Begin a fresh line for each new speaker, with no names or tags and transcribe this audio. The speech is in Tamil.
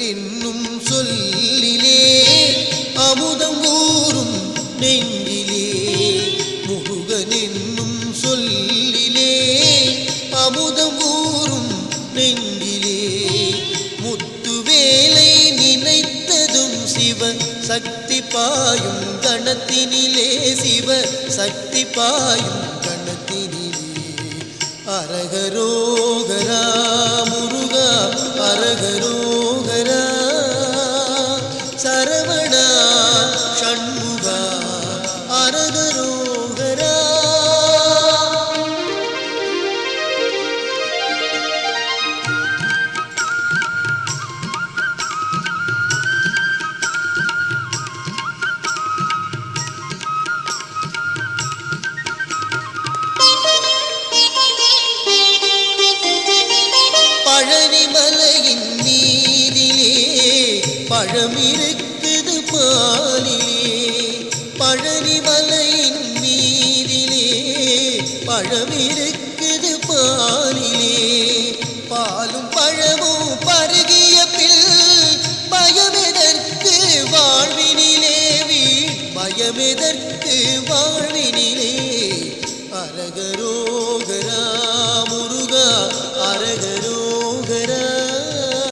என்னும் சொல்லிலே அமுதம் ஊறும் நெஞ்சிலே முருகன் என்னும் சொல்லிலே அமுதம் ஊறும் நெஞ்சிலே முத்துவேலை நினைத்ததும் சிவ சக்தி பாயும் கணத்தினிலே சிவ சக்தி பாயும் கணத்தினிலே அரகரோகரா முருகா அரகரோகரா சரவணா ஷண்முகா அரகரோகரா பழனிமலையின் மீதிலே பழமிருக்குது பாலிலே பழனிமலையின் மீதிலே பழமிருக்குது பாலிலே பாலும் பழமும் பருகிய பில் பயமெதற்கு வாழ்வினிலே பயமெதற்கு வாழ்வினிலே அரகரோ